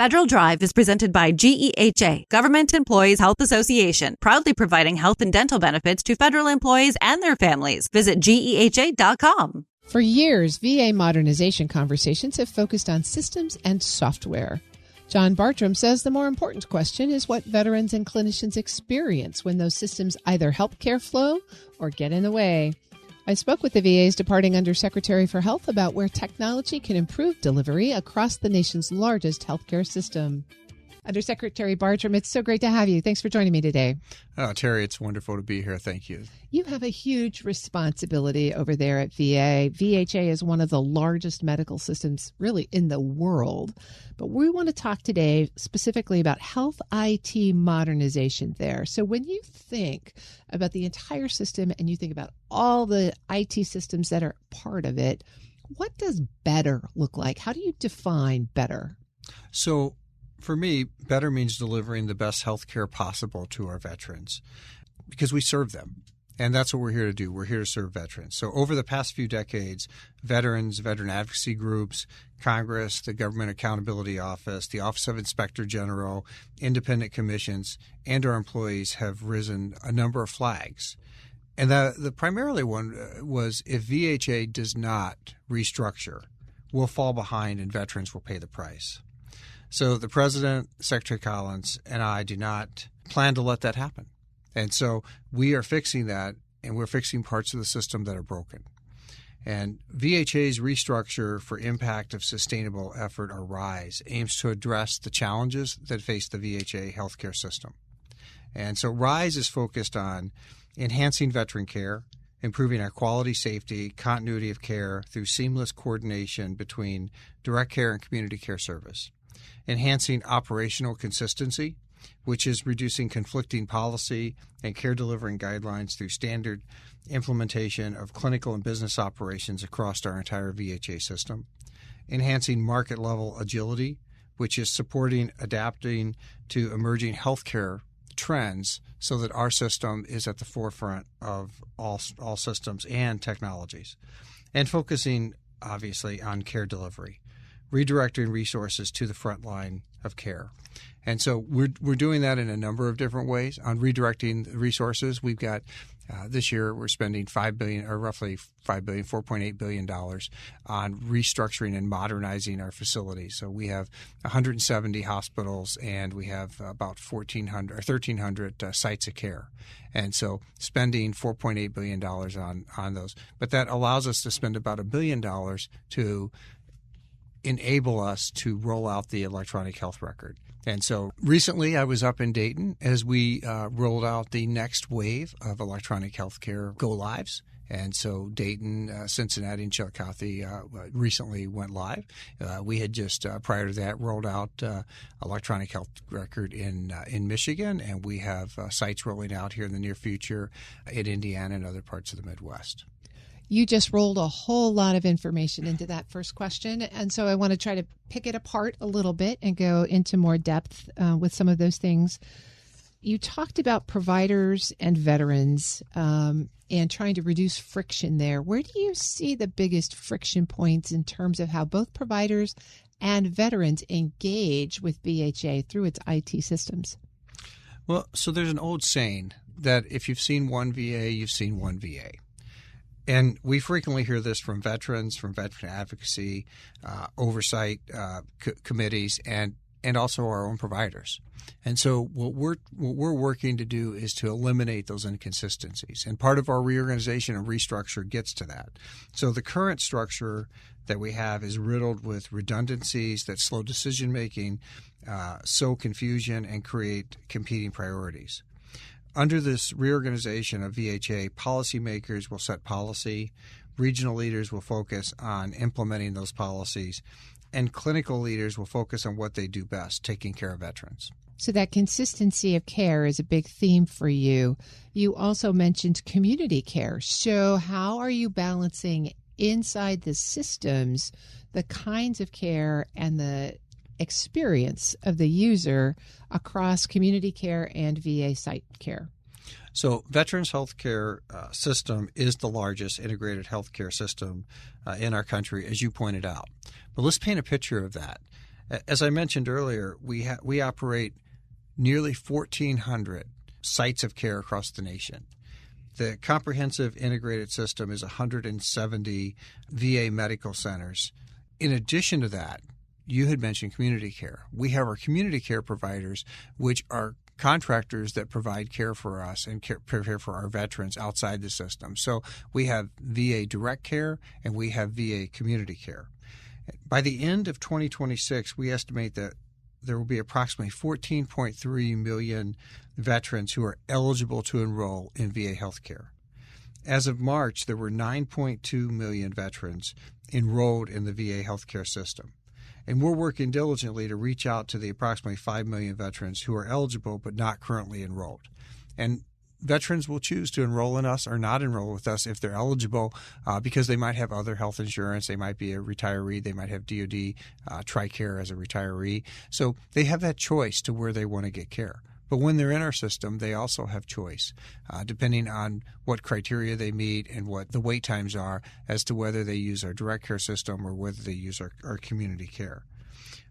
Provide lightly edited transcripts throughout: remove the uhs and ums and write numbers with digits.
Federal Drive is presented by GEHA, Government Employees Health Association, proudly providing health and dental benefits to federal employees and their families. Visit GEHA.com. For years, VA modernization conversations have focused on systems and software. John Bartrum says the more important question is what veterans and clinicians experience when those systems either help care flow or get in the way. I spoke with the VA's departing Undersecretary for Health about where technology can improve delivery across the nation's largest healthcare system. Undersecretary Bartrum, it's so great to have you. Thanks for joining me today. Terry, it's wonderful to be here. Thank you. You have a huge responsibility over there at VA. VHA is one of the largest medical systems really in the world. But we want to talk today specifically about health IT modernization there. So when you think about the entire system and you think about all the IT systems that are part of it, what does better look like? How do you define better? So for me, better means delivering the best health care possible to our veterans because we serve them. And that's what we're here to do. We're here to serve veterans. So over the past few decades, veterans, veteran advocacy groups, Congress, the Government Accountability Office, the Office of Inspector General, independent commissions, and our employees have risen a number of flags. And the primarily one was if VHA does not restructure, we'll fall behind and veterans will pay the price. So the President, Secretary Collins, and I do not plan to let that happen. And so we are fixing that, and we're fixing parts of the system that are broken. And VHA's restructure for impact of sustainable effort, or RISE, aims to address the challenges that face the VHA healthcare system. And so RISE is focused on enhancing veteran care, improving our quality, safety, continuity of care through seamless coordination between direct care and community care service, enhancing operational consistency, which is reducing conflicting policy and care delivering guidelines through standard implementation of clinical and business operations across our entire VHA system, enhancing market level agility, which is supporting adapting to emerging healthcare trends so that our system is at the forefront of all systems and technologies, and focusing obviously on care delivery, redirecting resources to the front line of care. And so we're doing that in a number of different ways. On redirecting resources, we've got this year we're spending roughly $4.8 billion on restructuring and modernizing our facilities. So we have 170 hospitals and we have about 1,300 sites of care. And so spending $4.8 billion on those. But that allows us to spend about $1 billion to enable us to roll out the electronic health record. And so recently I was up in Dayton as we rolled out the next wave of electronic healthcare go-lives. And so Dayton, Cincinnati, and Chillicothe recently went live. We had just, prior to that, rolled out electronic health record in Michigan, and we have sites rolling out here in the near future in Indiana and other parts of the Midwest. You just rolled a whole lot of information into that first question, and so I want to try to pick it apart a little bit and go into more depth with some of those things. You talked about providers and veterans and trying to reduce friction there. Where do you see the biggest friction points in terms of how both providers and veterans engage with VHA through its IT systems? Well, so there's an old saying that if you've seen one VA, you've seen one VA. And we frequently hear this from veterans, from veteran advocacy, oversight committees, and also our own providers. And so what we're working to do is to eliminate those inconsistencies. And part of our reorganization and restructure gets to that. So the current structure that we have is riddled with redundancies that slow decision making, sow confusion, and create competing priorities. Under this reorganization of VHA, policymakers will set policy, regional leaders will focus on implementing those policies, and clinical leaders will focus on what they do best, taking care of veterans. So that consistency of care is a big theme for you. You also mentioned community care. So how are you balancing inside the systems the kinds of care and the experience of the user across community care and VA site care? So Veterans Healthcare System is the largest integrated healthcare system in our country, as you pointed out. But let's paint a picture of that. As I mentioned earlier, we operate nearly 1,400 sites of care across the nation. The comprehensive integrated system is 170 VA medical centers. In addition to that, you had mentioned community care. We have our community care providers, which are contractors that provide care for us and care for our veterans outside the system. So we have VA direct care and we have VA community care. By the end of 2026, we estimate that there will be approximately 14.3 million veterans who are eligible to enroll in VA healthcare. As of March, there were 9.2 million veterans enrolled in the VA healthcare system. And we're working diligently to reach out to the approximately 5 million veterans who are eligible but not currently enrolled. And veterans will choose to enroll in us or not enroll with us if they're eligible because they might have other health insurance. They might be a retiree. They might have DOD TRICARE as a retiree. So they have that choice to where they want to get care. But when they're in our system, they also have choice, depending on what criteria they meet and what the wait times are as to whether they use our direct care system or whether they use our community care.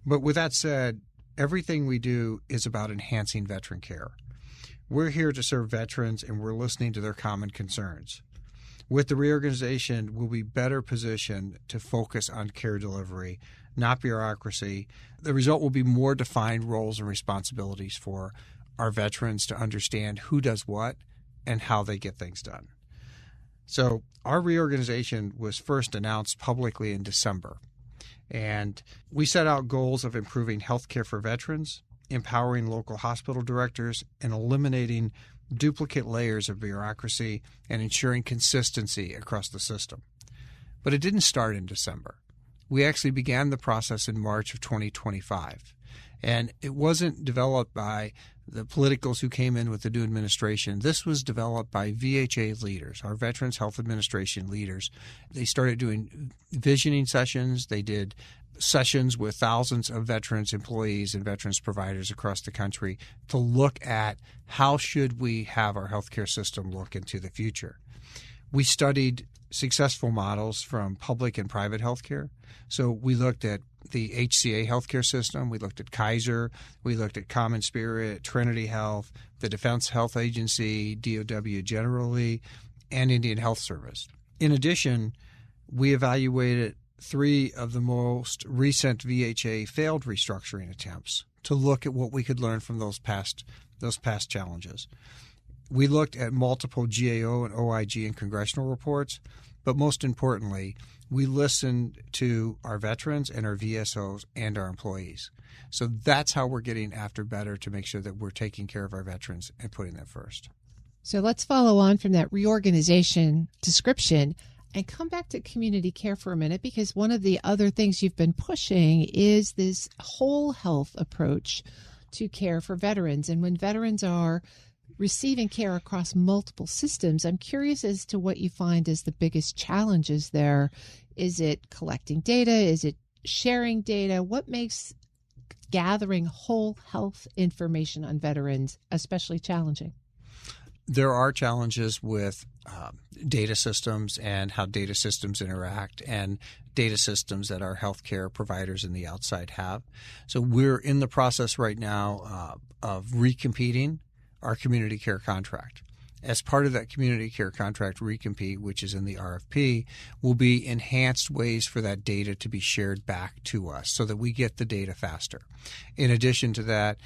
But with that said, everything we do is about enhancing veteran care. We're here to serve veterans, and we're listening to their common concerns. With the reorganization, we'll be better positioned to focus on care delivery, not bureaucracy. The result will be more defined roles and responsibilities for our veterans to understand who does what and how they get things done. So our reorganization was first announced publicly in December, and we set out goals of improving health care for veterans, empowering local hospital directors, and eliminating duplicate layers of bureaucracy and ensuring consistency across the system. But it didn't start in December. We actually began the process in March of 2025. And it wasn't developed by the politicals who came in with the new administration. This was developed by VHA leaders, our Veterans Health Administration leaders. They started doing visioning sessions. They did sessions with thousands of veterans employees and veterans providers across the country to look at how should we have our healthcare system look into the future. We studied successful models from public and private healthcare. So we looked at the HCA healthcare system, we looked at Kaiser, we looked at Common Spirit, Trinity Health, the Defense Health Agency, DOW generally, and Indian Health Service. In addition, we evaluated 3 of the most recent VHA failed restructuring attempts to look at what we could learn from those past challenges. We looked at multiple GAO and OIG and congressional reports, but most importantly, we listened to our veterans and our VSOs and our employees. So that's how we're getting after better to make sure that we're taking care of our veterans and putting them first. So let's follow on from that reorganization description and come back to community care for a minute, because one of the other things you've been pushing is this whole health approach to care for veterans. And when veterans are receiving care across multiple systems, I'm curious as to what you find as the biggest challenges there. Is it collecting data? Is it sharing data? What makes gathering whole health information on veterans especially challenging? There are challenges with data systems and how data systems interact and data systems that our healthcare providers in the outside have. So we're in the process right now of recompeting our community care contract. As part of that community care contract recompete, which is in the RFP, will be enhanced ways for that data to be shared back to us so that we get the data faster. In addition to that,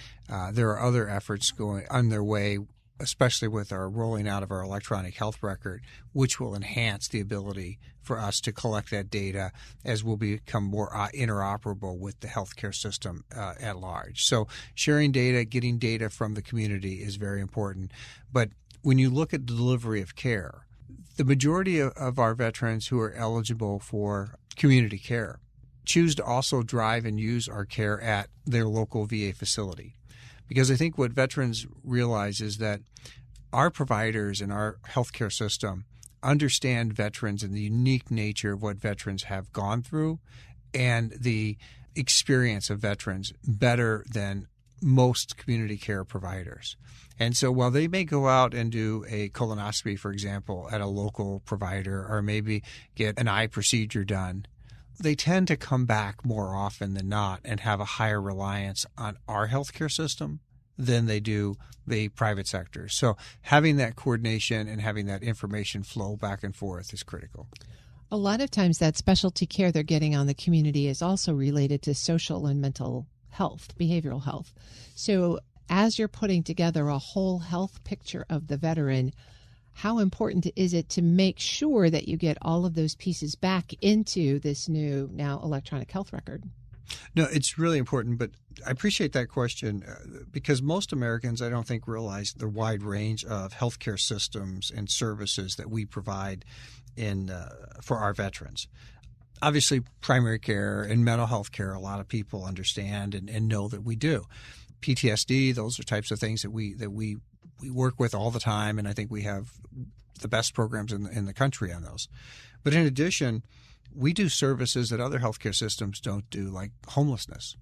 there are other efforts going on their way, especially with our rolling out of our electronic health record, which will enhance the ability for us to collect that data as we'll become more interoperable with the healthcare system at large. So sharing data, getting data from the community is very important. But when you look at the delivery of care, the majority of our veterans who are eligible for community care choose to also drive and use our care at their local VA facility. Because I think what veterans realize is that our providers and our healthcare system understand veterans and the unique nature of what veterans have gone through and the experience of veterans better than most community care providers. And so while they may go out and do a colonoscopy, for example, at a local provider, or maybe get an eye procedure done, they tend to come back more often than not and have a higher reliance on our healthcare system than they do the private sector. So having that coordination and having that information flow back and forth is critical. A lot of times that specialty care they're getting on the community is also related to social and mental health, behavioral health. So as you're putting together a whole health picture of the veteran, how important is it to make sure that you get all of those pieces back into this new now electronic health record? No, it's really important, but I appreciate that question because most Americans, I don't think, realize the wide range of healthcare systems and services that we provide for our veterans. Obviously, primary care and mental health care, a lot of people understand and know that we do. PTSD, those are types of things that we work with all the time, and I think we have the best programs in the country on those. But in addition, we do services that other healthcare systems don't do, like homelessness.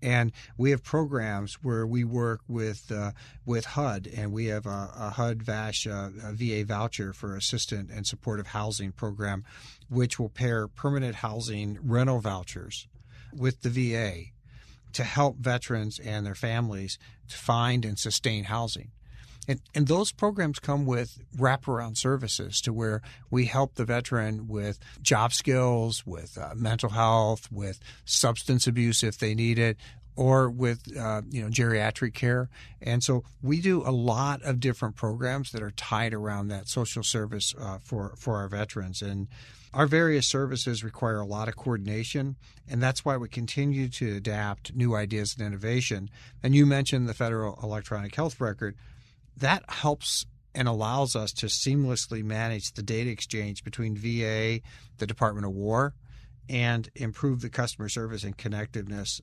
And we have programs where we work with HUD, and we have a HUD VASH VA voucher for assistant and supportive housing program, which will pair permanent housing rental vouchers with the VA to help veterans and their families to find and sustain housing. And those programs come with wraparound services to where we help the veteran with job skills, with mental health, with substance abuse if they need it, or with geriatric care. And so we do a lot of different programs that are tied around that social service for our veterans. And our various services require a lot of coordination, and that's why we continue to adapt new ideas and innovation. And you mentioned the Federal Electronic Health Record. That helps and allows us to seamlessly manage the data exchange between VA, the Department of War, and improve the customer service and connectiveness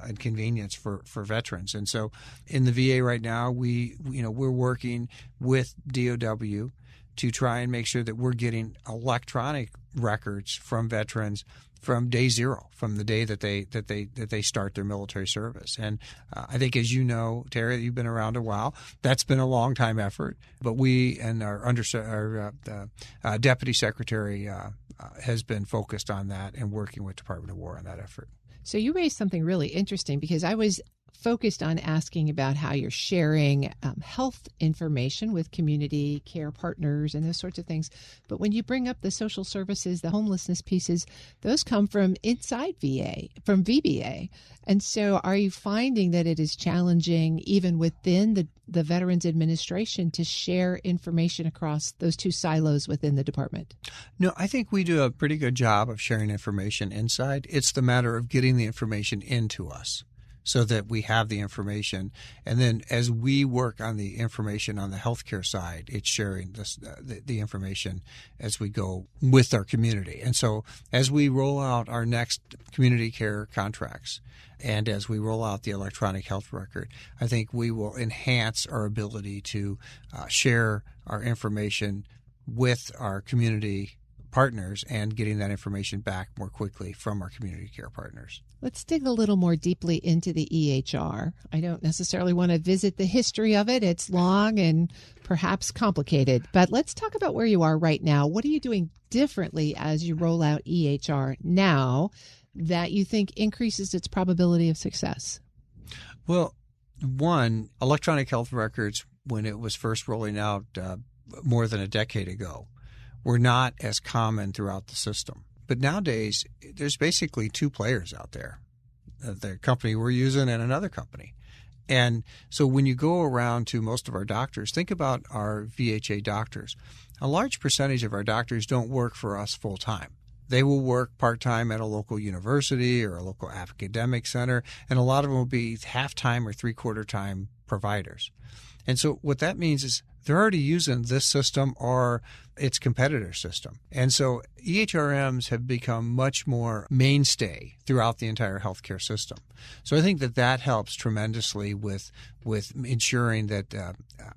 and convenience for veterans. And so in the VA right now, we're working with DOW to try and make sure that we're getting electronic records from veterans from day zero, from the day that they start their military service. And I think, as you know, Terry, you've been around a while. That's been a long time effort. But we and our Deputy Secretary has been focused on that and working with Department of War on that effort. So you raised something really interesting, because I was focused on asking about how you're sharing health information with community care partners and those sorts of things. But when you bring up the social services, the homelessness pieces, those come from inside VA, from VBA. And so are you finding that it is challenging even within the Veterans Administration to share information across those two silos within the department? No, I think we do a pretty good job of sharing information inside. It's the matter of getting the information into us, so that we have the information. And then as we work on the information on the healthcare side, it's sharing the information as we go with our community. And so as we roll out our next community care contracts and as we roll out the electronic health record, I think we will enhance our ability to share our information with our community partners and getting that information back more quickly from our community care partners. Let's dig a little more deeply into the EHR. I don't necessarily want to visit the history of it. It's long and perhaps complicated, but let's talk about where you are right now. What are you doing differently as you roll out EHR now that you think increases its probability of success? Well, one, electronic health records, when it was first rolling out more than a decade ago, were not as common throughout the system. But nowadays, there's basically two players out there, the company we're using and another company. And so when you go around to most of our doctors, think about our VHA doctors. A large percentage of our doctors don't work for us full time. They will work part-time at a local university or a local academic center, and a lot of them will be half-time or three-quarter time providers. And so what that means is they're already using this system or its competitor system. And so EHRMs have become much more mainstay throughout the entire healthcare system. So I think that helps tremendously with ensuring that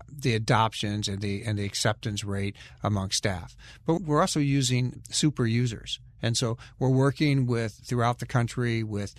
the adoptions and the acceptance rate among staff. But we're also using super users. And so we're working throughout the country with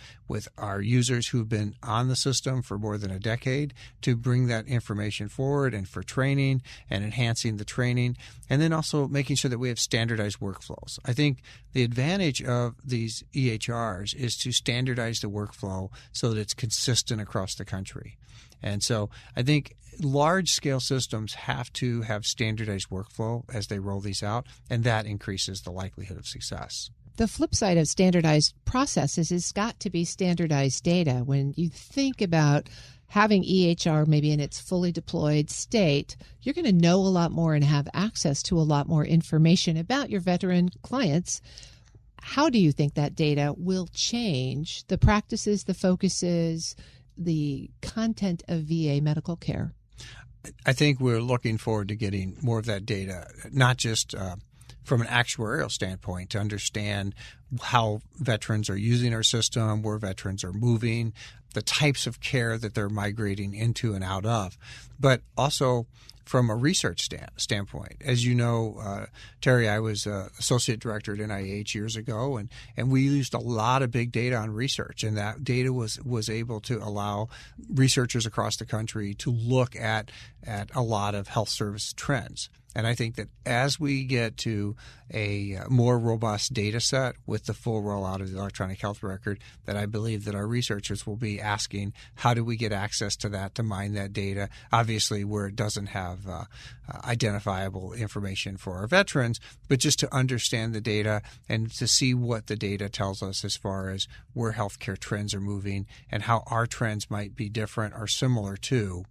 our users who've been on the system for more than a decade to bring that information forward and for training and enhancing the training, and then also making sure that we have standardized workflows. I think the advantage of these EHRs is to standardize the workflow so that it's consistent across the country. And so I think large-scale systems have to have standardized workflow as they roll these out, and that increases the likelihood of success. The flip side of standardized processes has got to be standardized data. When you think about having EHR maybe in its fully deployed state, you're going to know a lot more and have access to a lot more information about your veteran clients. How do you think that data will change the practices, the focuses, the content of VA medical care? I think we're looking forward to getting more of that data, not just from an actuarial standpoint, to understand how veterans are using our system, where veterans are moving, the types of care that they're migrating into and out of, but also from a research standpoint. As you know, Terry, I was associate director at NIH years ago, and we used a lot of big data on research, and that data was able to allow researchers across the country to look at a lot of health service trends. And I think that as we get to a more robust data set with the full rollout of the electronic health record, that I believe that our researchers will be asking, how do we get access to that, to mine that data, obviously where it doesn't have identifiable information for our veterans, but just to understand the data and to see what the data tells us as far as where healthcare trends are moving and how our trends might be different or similar to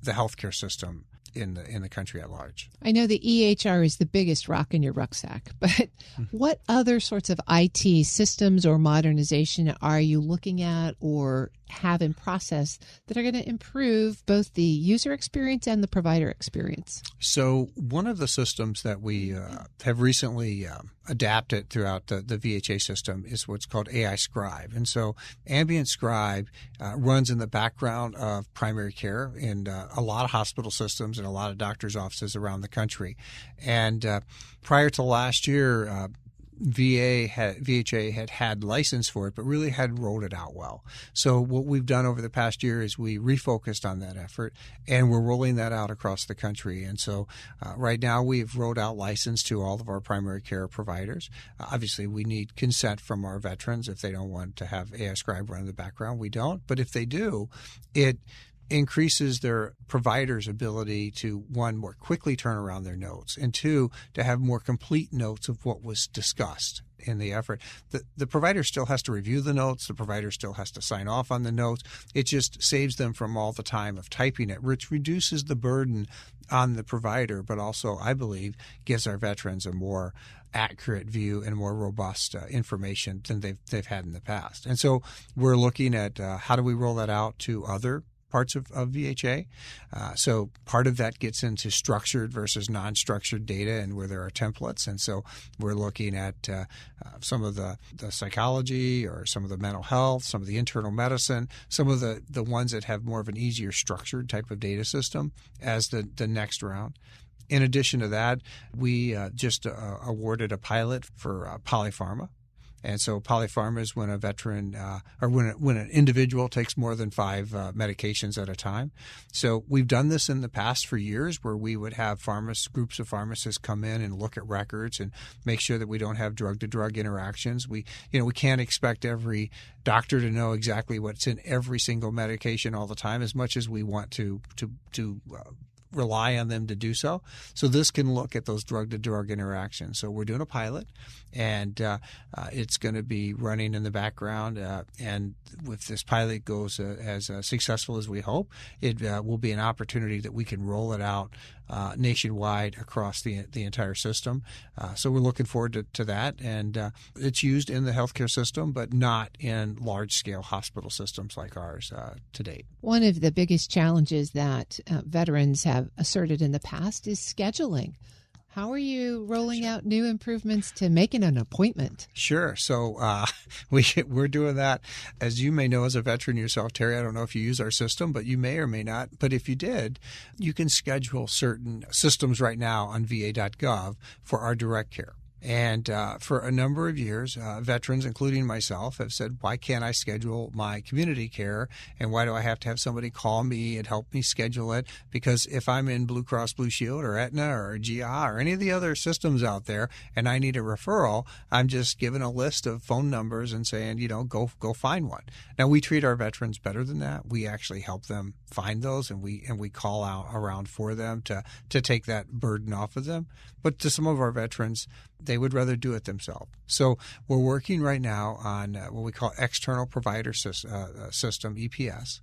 the healthcare system in the country at large. I know the EHR is the biggest rock in your rucksack, but what other sorts of IT systems or modernization are you looking at or have in process that are going to improve both the user experience and the provider experience? So one of the systems that we have recently adapted throughout the VHA system is what's called AI Scribe. And so Ambient Scribe runs in the background of primary care in a lot of hospital systems and a lot of doctors' offices around the country. And prior to last year, VHA had license for it, but really hadn't rolled it out well. So what we've done over the past year is we refocused on that effort, and we're rolling that out across the country. And so right now we've rolled out license to all of our primary care providers. Obviously, we need consent from our veterans. If they don't want to have AI Scribe run in the background, we don't. But if they do, it increases their provider's ability to, one, more quickly turn around their notes, and two, to have more complete notes of what was discussed in the effort. The provider still has to review the notes. The provider still has to sign off on the notes. It just saves them from all the time of typing it, which reduces the burden on the provider, but also, I believe, gives our veterans a more accurate view and more robust information than they've had in the past. And so we're looking at how do we roll that out to other parts of VHA. So part of that gets into structured versus non-structured data and where there are templates. And so we're looking at some of the psychology or some of the mental health, some of the internal medicine, some of the ones that have more of an easier structured type of data system as the next round. In addition to that, we just awarded a pilot for polypharma. And so polypharma is when a veteran or when an individual takes more than 5 medications at a time. So we've done this in the past for years, where we would have groups of pharmacists come in and look at records and make sure that we don't have drug-to-drug interactions. We can't expect every doctor to know exactly what's in every single medication all the time, as much as we want to rely on them to do so. So this can look at those drug-to-drug interactions. So we're doing a pilot, and it's going to be running in the background. And if this pilot goes as successful as we hope, it will be an opportunity that we can roll it out nationwide across the entire system. So we're looking forward to that. And it's used in the healthcare system, but not in large-scale hospital systems like ours to date. One of the biggest challenges that veterans have asserted in the past is scheduling. How are you rolling out new improvements to making an appointment? Sure. So we're doing that. As you may know as a veteran yourself, Terry, I don't know if you use our system, but you may or may not. But if you did, you can schedule certain systems right now on va.gov for our direct care. And for a number of years, veterans, including myself, have said, why can't I schedule my community care? And why do I have to have somebody call me and help me schedule it? Because if I'm in Blue Cross Blue Shield or Aetna or GI or any of the other systems out there and I need a referral, I'm just given a list of phone numbers and saying, go find one. Now, we treat our veterans better than that. We actually help them find those, and we call out around for them to take that burden off of them. But to some of our veterans, they would rather do it themselves. So we're working right now on what we call external provider system, EPS.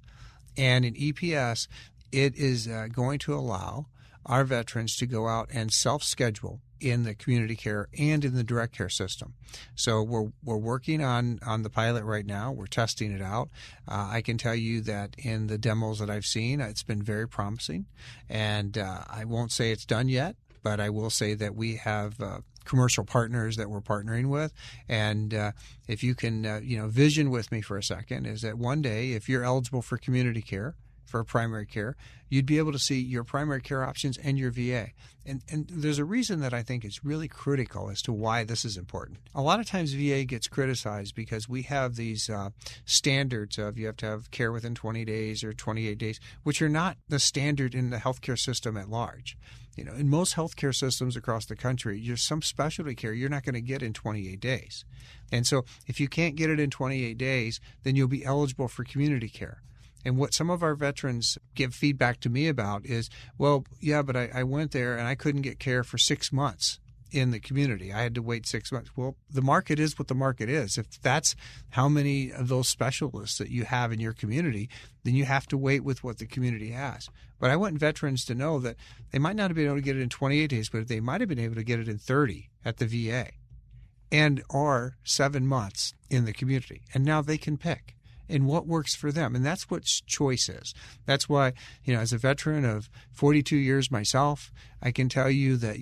And in EPS, it is going to allow our veterans to go out and self-schedule in the community care and in the direct care system. So we're working on the pilot right now. We're testing it out. I can tell you that in the demos that I've seen, it's been very promising. And I won't say it's done yet, but I will say that we have commercial partners that we're partnering with. And if you can, vision with me for a second, is that one day, if you're eligible for community care, for primary care, you'd be able to see your primary care options and your VA. And there's a reason that I think it's really critical as to why this is important. A lot of times VA gets criticized because we have these standards of you have to have care within 20 days or 28 days, which are not the standard in the healthcare system at large. In most healthcare systems across the country, there's some specialty care you're not going to get in 28 days. And so if you can't get it in 28 days, then you'll be eligible for community care. And what some of our veterans give feedback to me about is, well, yeah, but I went there and I couldn't get care for 6 months in the community. I had to wait 6 months. Well, the market is what the market is. If that's how many of those specialists that you have in your community, then you have to wait with what the community has. But I want veterans to know that they might not have been able to get it in 28 days, but they might have been able to get it in 30 at the VA and or 7 months in the community. And now they can pick and what works for them. And that's what choice is. That's why, as a veteran of 42 years myself, I can tell you that,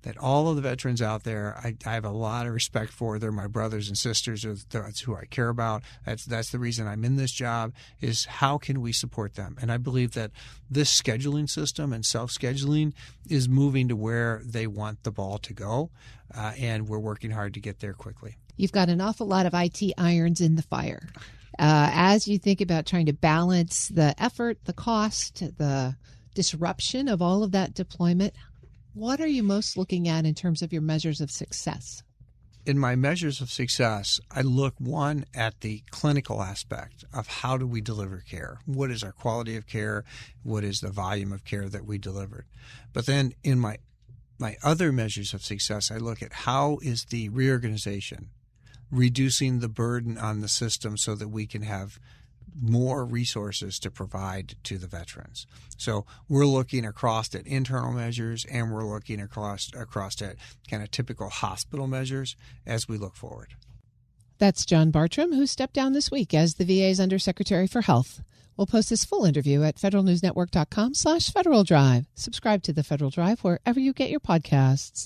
that all of the veterans out there, I have a lot of respect for. They're my brothers and sisters. That's who I care about. That's the reason I'm in this job, is how can we support them? And I believe that this scheduling system and self-scheduling is moving to where they want the ball to go. And we're working hard to get there quickly. You've got an awful lot of IT irons in the fire. As you think about trying to balance the effort, the cost, the disruption of all of that deployment, what are you most looking at in terms of your measures of success? In my measures of success, I look, one, at the clinical aspect of how do we deliver care? What is our quality of care? What is the volume of care that we delivered? But then in my other measures of success, I look at how is the reorganization reducing the burden on the system so that we can have more resources to provide to the veterans. So we're looking across at internal measures, and we're looking across at kind of typical hospital measures as we look forward. That's John Bartrum, who stepped down this week as the VA's Undersecretary for Health. We'll post this full interview at federalnewsnetwork.com/Federal Drive. Subscribe to the Federal Drive wherever you get your podcasts.